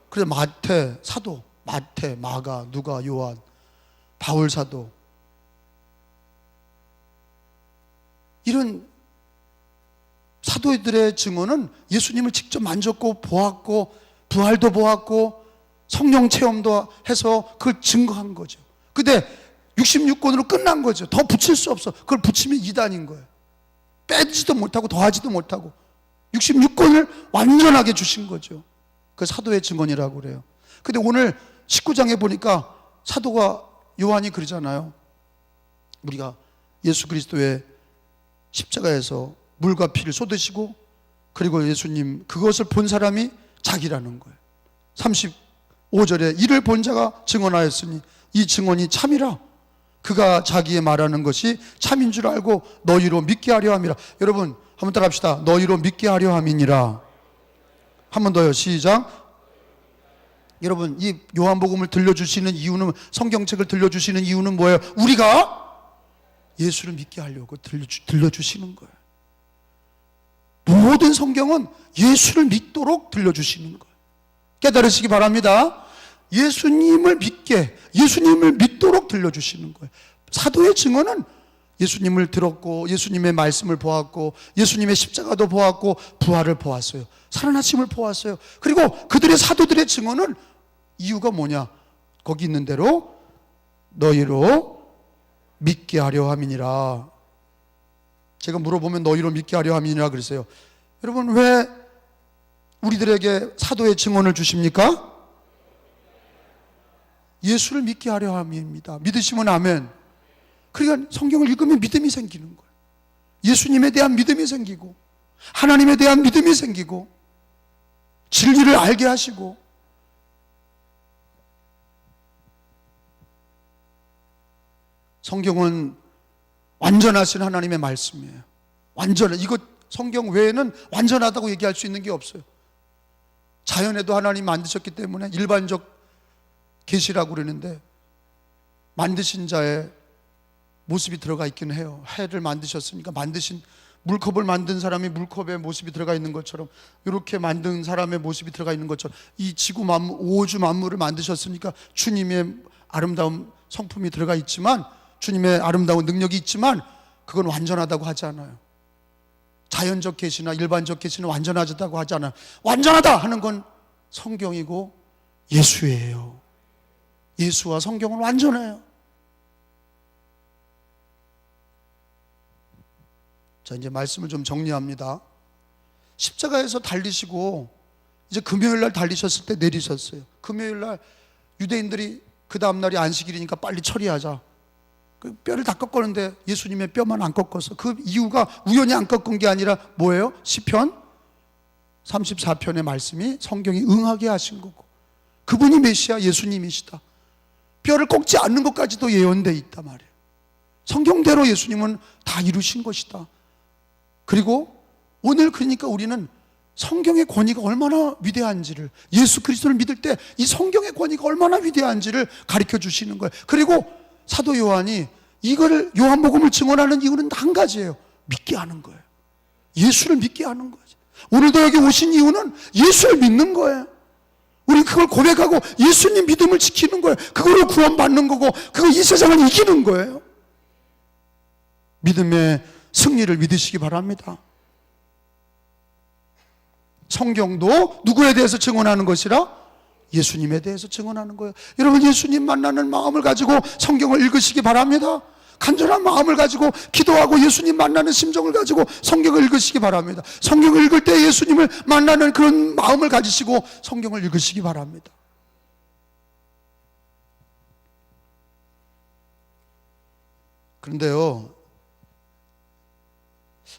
그래서 마태, 사도, 마태, 마가, 누가, 요한, 바울 사도, 이런 사도들의 증언은 예수님을 직접 만졌고 보았고 부활도 보았고 성령 체험도 해서 그걸 증거한 거죠. 근데 66권으로 끝난 거죠. 더 붙일 수 없어. 그걸 붙이면 이단인 거예요. 빼지도 못하고 더하지도 못하고 66권을 완전하게 주신 거죠. 그 사도의 증언이라고 그래요. 근데 오늘 19장에 보니까 사도가 요한이 그러잖아요. 우리가 예수 그리스도의 십자가에서 물과 피를 쏟으시고, 그리고 예수님 그것을 본 사람이 자기라는 거예요. 35절에 이를 본 자가 증언하였으니 이 증언이 참이라. 그가 자기의 말하는 것이 참인 줄 알고 너희로 믿게 하려 함이라. 여러분 한번 따라합시다. 너희로 믿게 하려 함이니라. 한 번 더요. 시작. 여러분 이 요한복음을 들려주시는 이유는, 성경책을 들려주시는 이유는 뭐예요? 우리가 예수를 믿게 하려고 들려주시는 거예요. 모든 성경은 예수를 믿도록 들려주시는 거예요. 깨달으시기 바랍니다. 예수님을 믿도록 들려주시는 거예요. 사도의 증언은 예수님을 들었고 예수님의 말씀을 보았고 예수님의 십자가도 보았고 부활을 보았어요. 살아나심을 보았어요. 그리고 그들의 사도들의 증언은 이유가 뭐냐? 거기 있는 대로 너희로 믿게 하려 함이니라. 제가 물어보면 너희로 믿게 하려 함이니라 그랬어요. 여러분 왜 우리들에게 사도의 증언을 주십니까? 예수를 믿게 하려 함입니다. 믿으시면 아멘. 그러니까 성경을 읽으면 믿음이 생기는 거예요. 예수님에 대한 믿음이 생기고 하나님에 대한 믿음이 생기고 진리를 알게 하시고, 성경은 완전하신 하나님의 말씀이에요. 이거 성경 외에는 완전하다고 얘기할 수 있는 게 없어요. 자연에도 하나님 만드셨기 때문에 일반적 계시라고 그러는데 만드신 자의 모습이 들어가 있기는 해요. 해를 만드셨으니까 만드신, 물컵을 만든 사람이 물컵의 모습이 들어가 있는 것처럼, 이렇게 만든 사람의 모습이 들어가 있는 것처럼 이 지구 만물, 우주 만물을 만드셨으니까 주님의 아름다운 성품이 들어가 있지만, 주님의 아름다운 능력이 있지만 그건 완전하다고 하지 않아요. 자연적 계시나 일반적 계시는 완전하다고 하지 않아요. 완전하다 하는 건 성경이고 예수예요. 예수와 성경은 완전해요. 자, 이제 말씀을 좀 정리합니다. 십자가에서 달리시고 이제 금요일날 달리셨을 때 내리셨어요. 금요일날 유대인들이 그 다음날이 안식일이니까 빨리 처리하자. 그 뼈를 다 꺾었는데 예수님의 뼈만 안 꺾었어. 그 이유가 우연히 안 꺾은 게 아니라 뭐예요? 시편 34편의 말씀이 성경이 응하게 하신 거고, 그분이 메시아 예수님이시다. 뼈를 꺾지 않는 것까지도 예언되어 있단 말이에요. 성경대로 예수님은 다 이루신 것이다. 그리고 오늘 그러니까 우리는 성경의 권위가 얼마나 위대한지를, 예수 그리스도를 믿을 때 이 성경의 권위가 얼마나 위대한지를 가르쳐 주시는 거예요. 그리고 사도 요한이 이거를, 요한복음을 증언하는 이유는 한 가지예요. 믿게 하는 거예요. 예수를 믿게 하는 거죠. 오늘도 여기 오신 이유는 예수를 믿는 거예요. 우리 그걸 고백하고 예수님 믿음을 지키는 거예요. 그걸로 구원받는 거고, 그거 이 세상을 이기는 거예요. 믿음의 승리를 믿으시기 바랍니다. 성경도 누구에 대해서 증언하는 것이라? 예수님에 대해서 증언하는 거예요. 여러분, 예수님 만나는 마음을 가지고 성경을 읽으시기 바랍니다. 간절한 마음을 가지고 기도하고 예수님 만나는 심정을 가지고 성경을 읽으시기 바랍니다. 성경을 읽을 때 예수님을 만나는 그런 마음을 가지시고 성경을 읽으시기 바랍니다. 그런데요,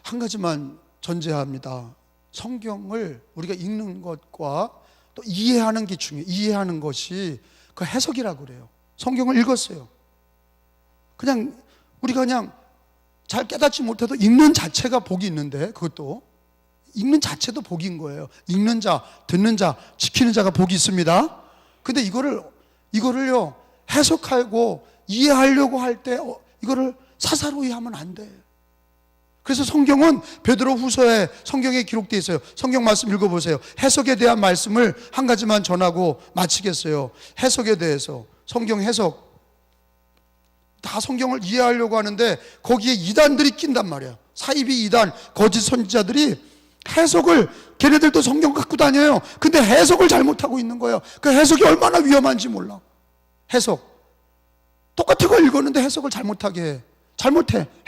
한 가지만 전제합니다. 성경을 우리가 읽는 것과 또 이해하는 게 중요해요. 이해하는 것이 그 해석이라고 그래요. 성경을 읽었어요. 우리가 그냥 잘 깨닫지 못해도 읽는 자체가 복이 있는데, 그것도 읽는 자체도 복인 거예요. 읽는 자, 듣는 자, 지키는 자가 복이 있습니다. 근데 이거를요 해석하고 이해하려고 할 때 이거를 사사로이 하면 안 돼요. 그래서 성경은 베드로후서에 성경에 기록되어 있어요. 성경 말씀 읽어보세요. 해석에 대한 말씀을 한 가지만 전하고 마치겠어요. 해석에 대해서, 성경 해석, 다 성경을 이해하려고 하는데 거기에 이단들이 낀단 말이야. 사이비 이단, 거짓 선지자들이 해석을, 걔네들도 성경 갖고 다녀요. 근데 해석을 잘못하고 있는 거예요. 그 해석이 얼마나 위험한지 몰라. 해석, 똑같은 걸 읽었는데 해석을 잘못해.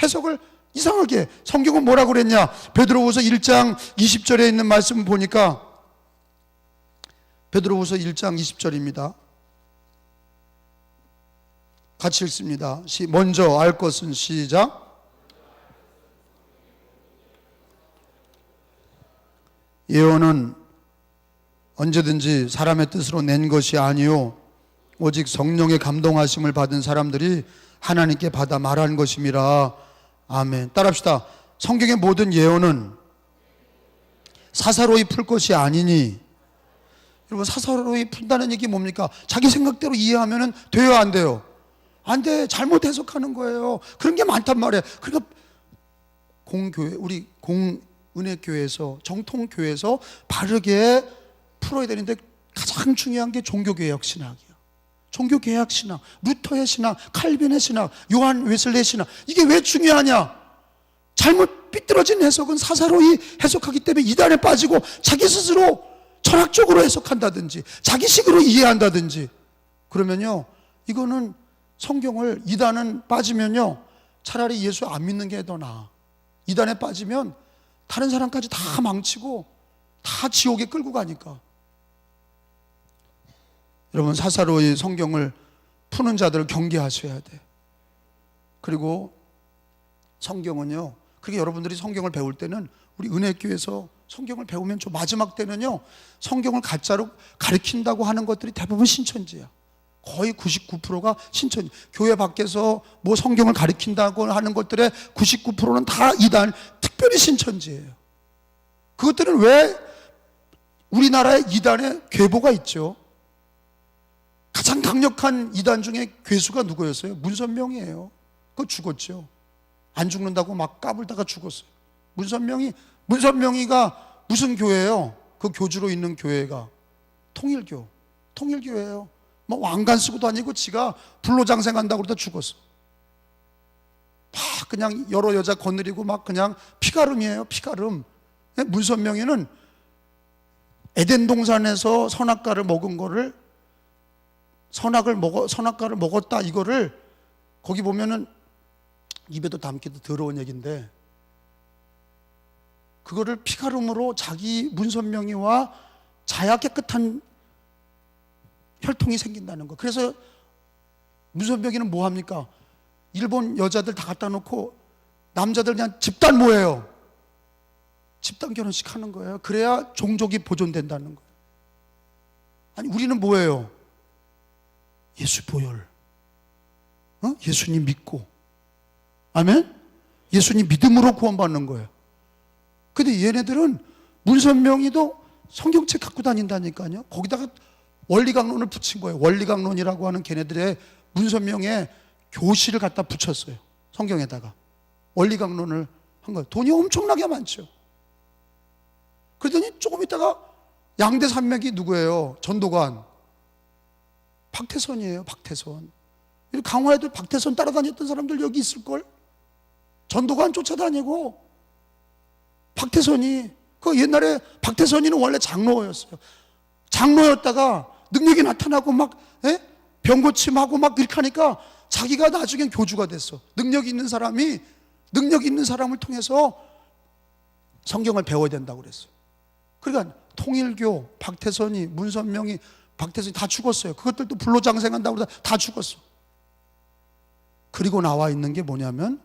해석을 이상하게 해. 성경은 뭐라고 그랬냐? 베드로후서 1장 20절에 있는 말씀 보니까, 베드로후서 1장 20절입니다. 같이 읽습니다. 먼저 알 것은, 시작. 예언은 언제든지 사람의 뜻으로 낸 것이 아니요 오직 성령의 감동하심을 받은 사람들이 하나님께 받아 말한 것임이라. 아멘. 따라합시다. 성경의 모든 예언은 사사로이 풀 것이 아니니. 여러분, 사사로이 푼다는 얘기 뭡니까? 자기 생각대로 이해하면 돼요, 안 돼요? 안 돼. 잘못 해석하는 거예요. 그런 게 많단 말이에요. 그러니까 공교회, 우리 공은혜교회에서, 정통교회에서 바르게 풀어야 되는데 가장 중요한 게 종교개혁 신학이야. 종교개혁 신학, 루터의 신학, 칼빈의 신학, 요한 웨슬레의 신학. 이게 왜 중요하냐? 잘못 삐뚤어진 해석은 사사로이 해석하기 때문에 이단에 빠지고 자기 스스로 철학적으로 해석한다든지 자기식으로 이해한다든지 그러면요, 이거는 성경을, 이단은 빠지면요 차라리 예수 안 믿는 게 더 나아. 이단에 빠지면 다른 사람까지 다 망치고 다 지옥에 끌고 가니까. 여러분, 사사로이 성경을 푸는 자들을 경계하셔야 돼. 그리고 성경은요, 그렇게 여러분들이 성경을 배울 때는 우리 은혜교회에서 성경을 배우면 저 마지막 때는요 성경을 가짜로 가르친다고 하는 것들이 대부분 신천지야. 거의 99%가 신천지. 교회 밖에서 뭐 성경을 가르친다고 하는 것들의 99%는 다 이단, 특별히 신천지예요. 그것들은 왜 우리나라에 이단의 괴보가 있죠. 가장 강력한 이단 중에 괴수가 누구였어요? 문선명이에요. 그거 죽었죠. 안 죽는다고 막 까불다가 죽었어요. 문선명이가 무슨 교회예요? 그 교주로 있는 교회가 통일교회예요. 뭐 왕관 쓰고 다니고 지가 불로장생한다고 그러다 죽었어. 막 그냥 여러 여자 거느리고 막 그냥 피가름이에요. 피가름. 문선명이는 에덴 동산에서 선악과를 먹은 거를, 선악과를 먹었다, 이거를 거기 보면은 입에도 담기도 더러운 얘기인데, 그거를 피가름으로 자기 문선명이와 자야 깨끗한 혈통이 생긴다는 거. 그래서 문선명이는 뭐 합니까? 일본 여자들 다 갖다 놓고 남자들 그냥 집단 모여요. 집단 결혼식 하는 거예요. 그래야 종족이 보존된다는 거예요. 아니, 우리는 뭐예요? 예수 보혈, 예수님 믿고, 아멘? 예수님 믿음으로 구원받는 거예요. 근데 얘네들은, 문선명이도 성경책 갖고 다닌다니까요. 거기다가 원리강론을 붙인 거예요. 원리강론이라고 하는 걔네들의 문선명의 교실을 갖다 붙였어요. 성경에다가 원리강론을 한 거예요. 돈이 엄청나게 많죠. 그러더니 조금 있다가 양대 산맥이 누구예요? 전도관 박태선이에요. 박태선. 강화에도 박태선 따라다녔던 사람들 여기 있을걸? 전도관 쫓아다니고, 박태선이, 그 옛날에 박태선이는 원래 장로였어요. 장로였다가 능력이 나타나고 막 병고침하고 막 이렇게 하니까 자기가 나중엔 교주가 됐어. 능력이 있는 사람이 능력 있는 사람을 통해서 성경을 배워야 된다고 그랬어요. 그러니까 통일교, 박태선이, 문선명이, 박태선이 다 죽었어요. 그것들도 불로장생한다고 그러다 다 죽었어. 그리고 나와 있는 게 뭐냐면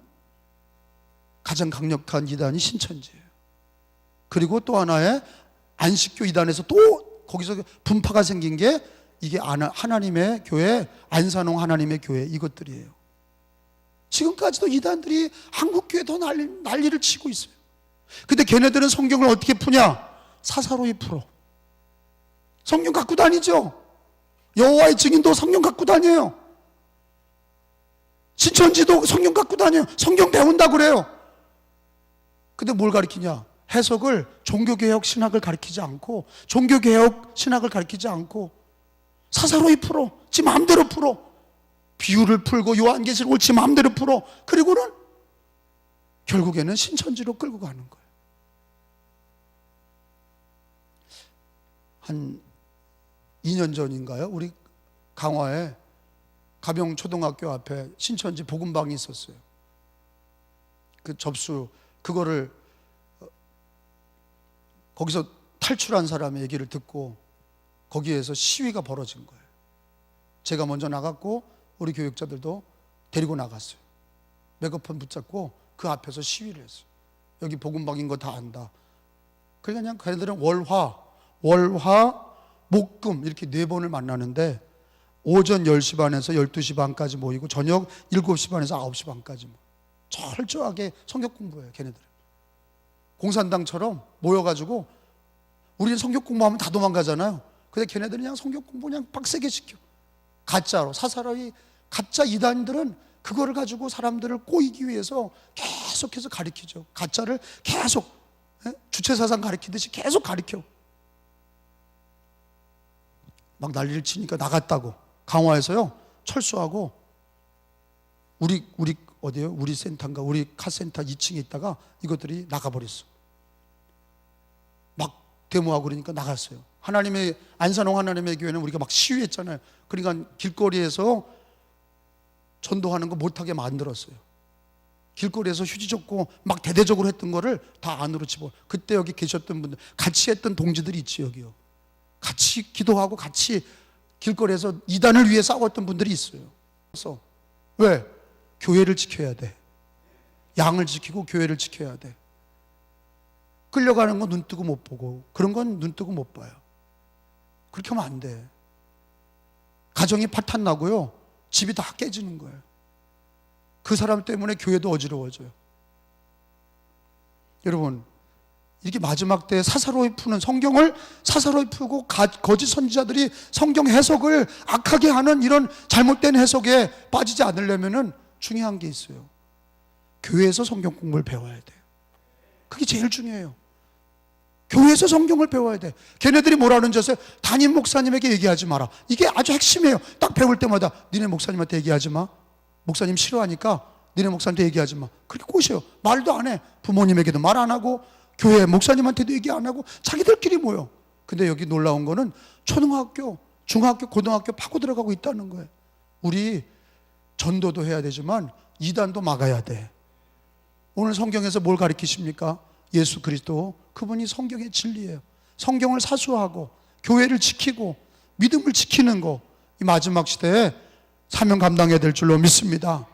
가장 강력한 이단이 신천지예요. 그리고 또 하나의 안식교 이단에서 또 거기서 분파가 생긴 게 이게 하나님의 교회, 안산홍 하나님의 교회, 이것들이에요. 지금까지도 이단들이 한국교회에 더 난리를 치고 있어요. 근데 걔네들은 성경을 어떻게 푸냐? 사사로이 풀어. 성경 갖고 다니죠. 여호와의 증인도 성경 갖고 다녀요. 신천지도 성경 갖고 다녀요. 성경 배운다 그래요. 근데 뭘 가르치냐? 해석을 종교개혁 신학을 가르치지 않고, 종교개혁 신학을 가르치지 않고 사사로이 풀어. 지 마음대로 풀어. 비유를 풀고 요한계시록을 지 마음대로 풀어. 그리고는 결국에는 신천지로 끌고 가는 거예요. 한 2년 전인가요? 우리 강화에 가병초등학교 앞에 신천지 복음방이 있었어요. 그 접수, 그거를 거기서 탈출한 사람의 얘기를 듣고 거기에서 시위가 벌어진 거예요. 제가 먼저 나갔고 우리 교육자들도 데리고 나갔어요. 메가폰 붙잡고 그 앞에서 시위를 했어요. 여기 복음방인 거 다 안다. 그러니까 그냥 걔네들은 월화, 목금 이렇게 4번을 만나는데 오전 10시 반에서 12시 반까지 모이고 저녁 7시 반에서 9시 반까지 철저하게 성경 공부해요. 걔네들은 공산당처럼 모여가지고 우리는 성경 공부하면 다 도망가잖아요. 근데 걔네들은 그냥 성경 공부 그냥 빡세게 시켜. 가짜로, 사사로이 가짜 이단들은 그거를 가지고 사람들을 꼬이기 위해서 계속해서 가르치죠. 가짜를 계속 주체사상 가르치듯이 계속 가르쳐. 막 난리를 치니까 나갔다고. 강화에서요 철수하고 우리 어디에요? 우리 센터인가? 우리 카센터 2층에 있다가 이것들이 나가버렸어. 막 데모하고 그러니까 나갔어요. 하나님의 안산홍 하나님의 교회는 우리가 막 시위했잖아요. 그러니까 길거리에서 전도하는 거 못하게 만들었어요. 길거리에서 휴지 줬고 막 대대적으로 했던 거를 다 안으로 집어. 그때 여기 계셨던 분들, 같이 했던 동지들이 있지 여기요. 같이 기도하고 같이 길거리에서 이단을 위해 싸웠던 분들이 있어요. 그래서 왜? 교회를 지켜야 돼. 양을 지키고 교회를 지켜야 돼. 끌려가는 건 눈 뜨고 못 보고 그런 건 눈 뜨고 못 봐요. 그렇게 하면 안 돼. 가정이 파탄 나고요. 집이 다 깨지는 거예요. 그 사람 때문에 교회도 어지러워져요. 여러분, 이렇게 마지막 때에 사사로이 푸는, 성경을 사사로이 풀고 거짓 선지자들이 성경 해석을 악하게 하는 이런 잘못된 해석에 빠지지 않으려면 중요한 게 있어요. 교회에서 성경 공부를 배워야 돼요. 그게 제일 중요해요. 교회에서 성경을 배워야 돼. 걔네들이 뭐라는지 아세요? 담임 목사님에게 얘기하지 마라. 이게 아주 핵심이에요. 딱 배울 때마다 니네 목사님한테 얘기하지 마. 목사님 싫어하니까 니네 목사한테 얘기하지 마. 그렇게 꼬셔요. 말도 안 해. 부모님에게도 말 안 하고 교회 목사님한테도 얘기 안 하고 자기들끼리 모여. 근데 여기 놀라운 거는 초등학교, 중학교, 고등학교 파고 들어가고 있다는 거예요. 우리 전도도 해야 되지만 이단도 막아야 돼. 오늘 성경에서 뭘 가르치십니까? 예수 그리스도, 그분이 성경의 진리예요. 성경을 사수하고 교회를 지키고 믿음을 지키는 거, 이 마지막 시대에 사명 감당해야 될 줄로 믿습니다.